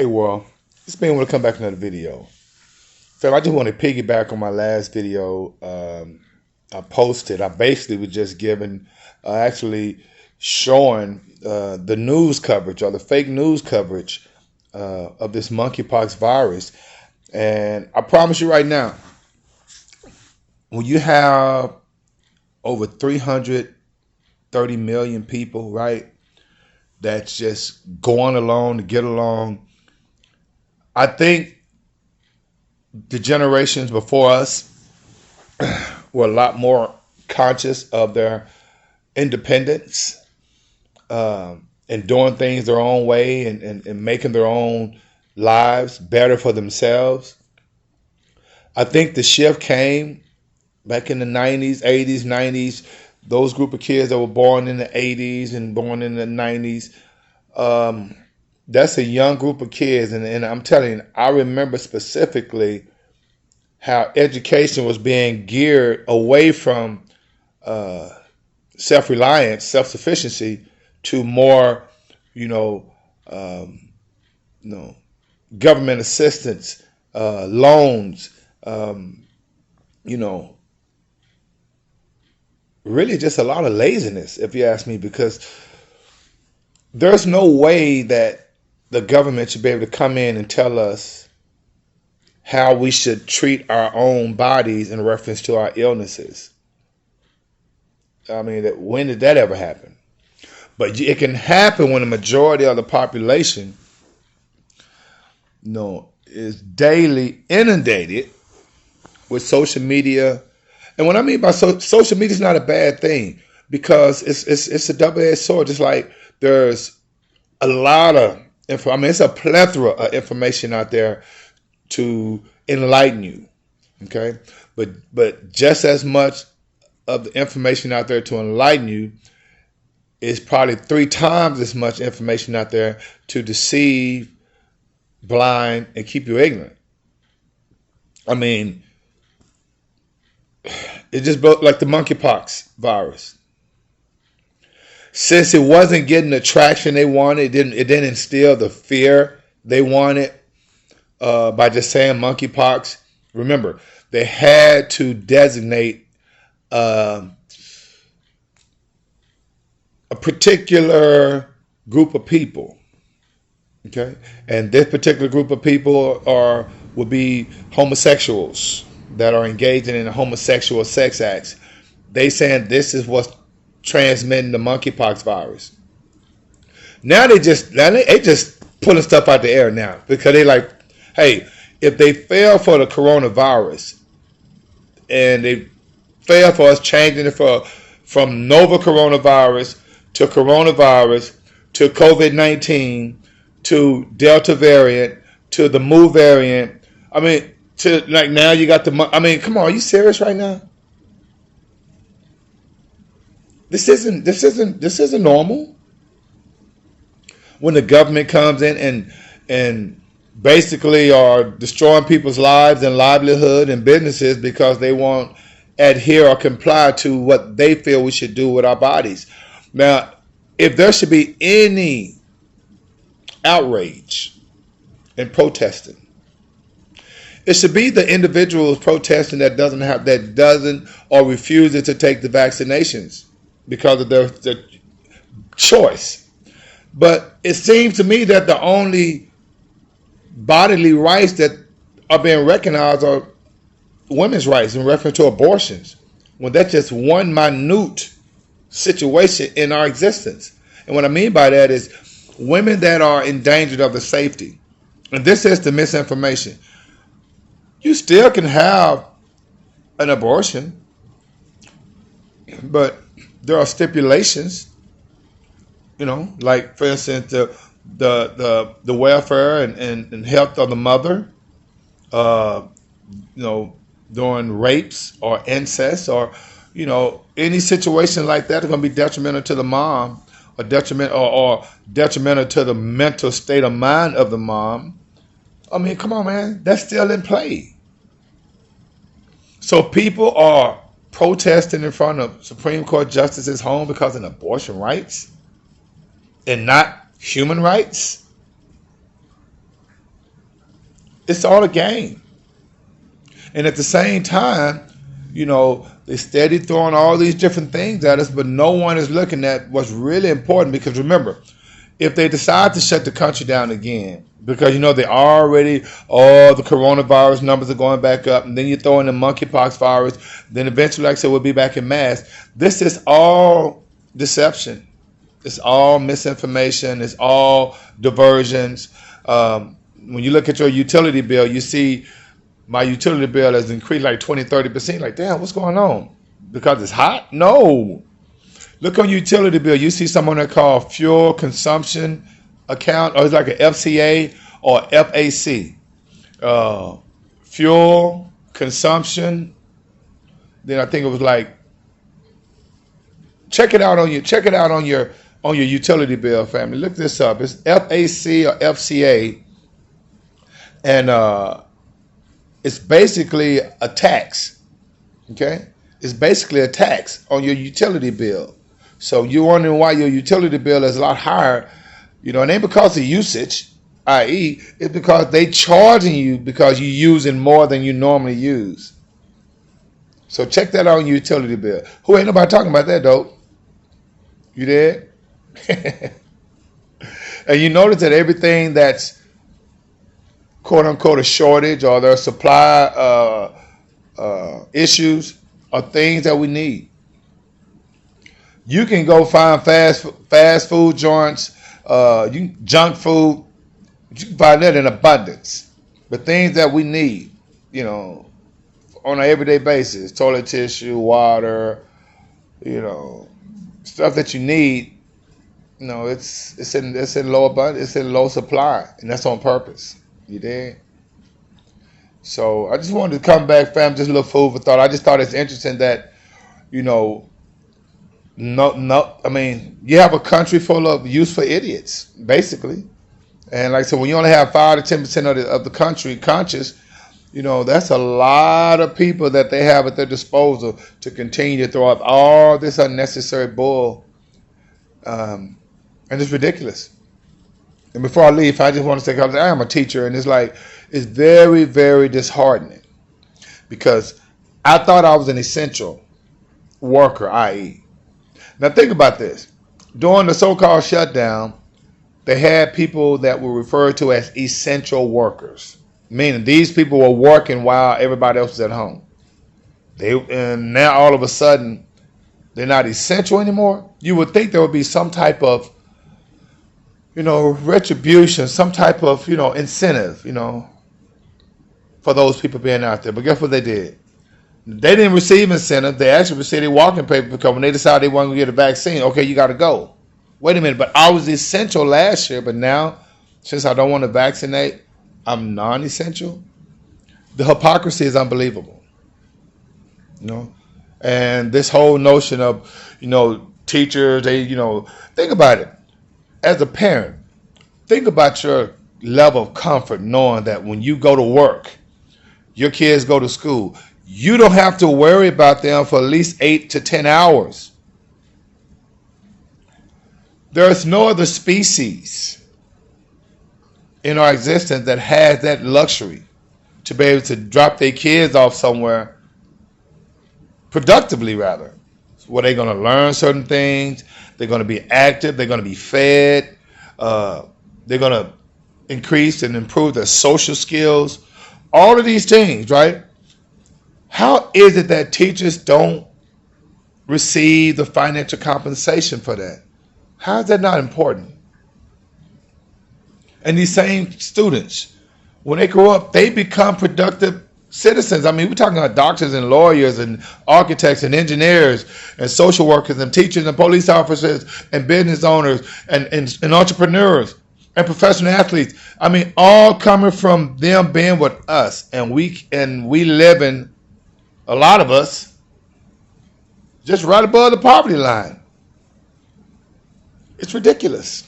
Hey, world. It's been want to come back to another video. So I just want to piggyback on my last video I posted. I basically was just giving, actually showing the news coverage or the fake news coverage of this monkeypox virus. And I promise you right now, when you have over 330 million people, right, that's just going along to get along, I think the generations before us were a lot more conscious of their independence and doing things their own way and making their own lives better for themselves. I think the shift came back in the 90s, 80s, 90s. Those group of kids that were born in the 80s and born in the 90s, that's a young group of kids. And I'm telling you, I remember specifically how education was being geared away from self-reliance, self-sufficiency, to more, government assistance, loans, really just a lot of laziness, if you ask me, because there's no way that the government should be able to come in and tell us how we should treat our own bodies in reference to our illnesses. I mean, when did that ever happen? But it can happen when the majority of the population, is daily inundated with social media. And what I mean by social media is not a bad thing, because it's a double-edged sword. Just like there's a lot of it's a plethora of information out there to enlighten you, okay? But just as much of the information out there to enlighten you is probably 3 times as much information out there to deceive, blind, and keep you ignorant. I mean, it just built like the monkeypox virus. Since it wasn't getting the traction they wanted, it didn't instill the fear they wanted by just saying monkeypox. Remember, they had to designate a particular group of people. Okay, and this particular group of people would be homosexuals that are engaging in homosexual sex acts. They saying this is what's transmitting the monkeypox virus. Now they just pulling stuff out the air now, because they like, hey, if they fail for the coronavirus and they fail for us changing it from novel coronavirus to COVID-19 to Delta variant to the Mu variant, I mean, to like now you got come on, are you serious right now? This isn't normal. When the government comes in and basically are destroying people's lives and livelihood and businesses because they won't adhere or comply to what they feel we should do with our bodies. Now, if there should be any outrage and protesting, it should be the individuals protesting that doesn't or refuses to take the vaccinations because of their choice. But it seems to me that the only bodily rights that are being recognized are women's rights in reference to abortions, when that's just one minute situation in our existence. And what I mean by that is women that are endangered of the safety. And this is the misinformation. You still can have an abortion, but there are stipulations, like for instance the welfare and health of the mother, during rapes or incest or any situation like that is going to be detrimental to the mom, or detrimental to the mental state of mind of the mom. I mean, come on, man, that's still in play. So people are protesting in front of Supreme Court justices' home because of abortion rights and not human rights. It's all a game. And at the same time, they steady throwing all these different things at us, but no one is looking at what's really important. Because remember, if they decide to shut the country down again, because they already, the coronavirus numbers are going back up, and then you throw in the monkeypox virus, then eventually, like I said, we'll be back in mass. This is all deception. It's all misinformation. It's all diversions. When you look at your utility bill, you see my utility bill has increased like 20-30%. Like, damn, what's going on? Because it's hot? No. Look on your utility bill. You see someone that called fuel consumption account, or it's like an FCA or FAC. Fuel consumption. Then I think it was like, check it out on your utility bill, family. Look this up. It's FAC or FCA, and it's basically a tax. Okay, it's basically a tax on your utility bill. So you're wondering why your utility bill is a lot higher. It ain't because of usage, i.e., it's because they charging you because you're using more than you normally use. So check that out on your utility bill. Who ain't nobody talking about that, though? You there? And you notice that everything that's quote unquote a shortage or their supply issues are things that we need. You can go find fast food joints, junk food. You can find that in abundance. But things that we need, on an everyday basis, toilet tissue, water, stuff that you need, it's in low abundance, it's in low supply, and that's on purpose. You dig? So I just wanted to come back, fam, just a little food for thought. I just thought it's interesting that, I mean, you have a country full of useful idiots, basically. And like I said, when you only have 5 to 10% of the country conscious, that's a lot of people that they have at their disposal to continue to throw up all this unnecessary bull. And it's ridiculous. And before I leave, I just want to say, because I am a teacher, and it's very, very disheartening. Because I thought I was an essential worker, i.e. Now think about this. During the so-called shutdown, they had people that were referred to as essential workers. Meaning these people were working while everybody else was at home. And now all of a sudden, they're not essential anymore. You would think there would be some type of, retribution, some type of, incentive, for those people being out there. But guess what they did? They didn't receive incentive. They actually received a walking paper because when they decided they wanted to get a vaccine, okay, you got to go. Wait a minute, but I was essential last year, but now, since I don't want to vaccinate, I'm non-essential. The hypocrisy is unbelievable. And this whole notion of, teachers, they, think about it. As a parent, think about your level of comfort knowing that when you go to work, your kids go to school, you don't have to worry about them for at least 8 to 10 hours. There's no other species in our existence that has that luxury to be able to drop their kids off somewhere productively, rather, where they're going to learn certain things, they're going to be active, they're going to be fed, they're going to increase and improve their social skills, all of these things, right? How is it that teachers don't receive the financial compensation for that? How is that not important? And these same students, when they grow up, they become productive citizens. I mean, we're talking about doctors and lawyers and architects and engineers and social workers and teachers and police officers and business owners and entrepreneurs and professional athletes. I mean, all coming from them being with us, and we live in, a lot of us, just right above the poverty line. It's ridiculous.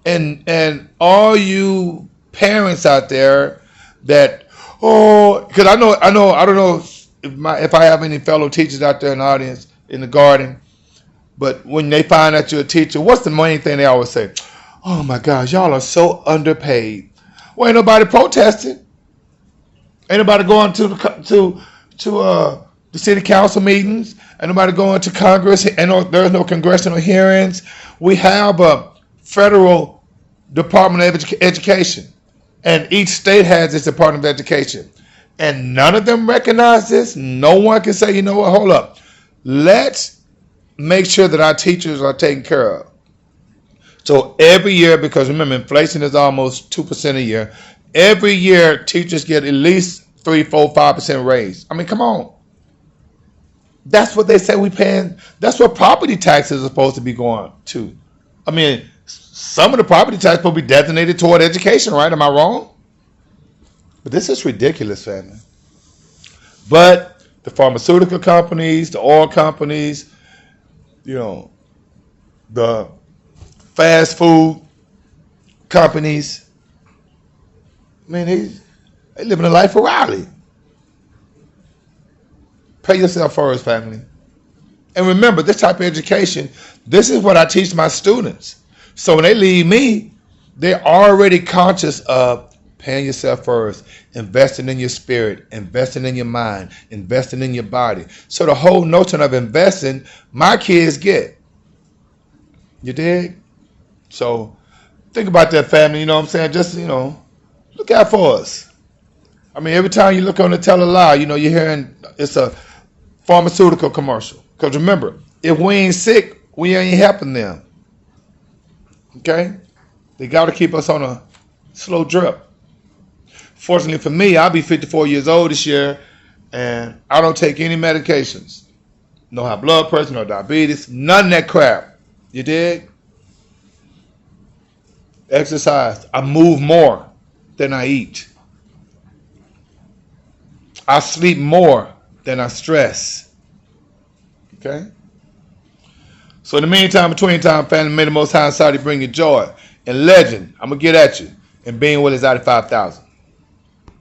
And all you parents out there that, because I don't know if I have any fellow teachers out there in the audience, in the garden, but when they find out you're a teacher, what's the main thing they always say? Oh my gosh, y'all are so underpaid. Well, ain't nobody protesting. Ain't nobody going to the city council meetings. Ain't nobody going to Congress. There's no congressional hearings. We have a federal Department of Education, and each state has its Department of Education, and none of them recognize this. No one can say, you know what? Hold up. Let's make sure that our teachers are taken care of. So every year, because remember, inflation is almost 2% a year. Every year, teachers get at least 3, 4, 5% raise. I mean, come on. That's what they say we paying. That's what property taxes are supposed to be going to. I mean, some of the property tax will be designated toward education, right? Am I wrong? But this is ridiculous, family. But the pharmaceutical companies, the oil companies, the fast food companies, man, they living a life of Riley. Pay yourself first, family. And remember, this type of education, this is what I teach my students. So when they leave me, they're already conscious of paying yourself first, investing in your spirit, investing in your mind, investing in your body. So the whole notion of investing, my kids get. You dig? So think about that, family. You know what I'm saying? Just, look out for us. I mean, every time you look on the tell a lie, you're hearing it's a pharmaceutical commercial. Because remember, if we ain't sick, we ain't helping them. Okay? They got to keep us on a slow drip. Fortunately for me, I'll be 54 years old this year, and I don't take any medications. No high blood pressure, no diabetes, none of that crap. You dig? Exercise. I move more than I eat. I sleep more than I stress. Okay? So in the meantime, between time, family, may the Most High Saudi bring you joy. And legend, I'm going to get at you. And being well is out of 5,000.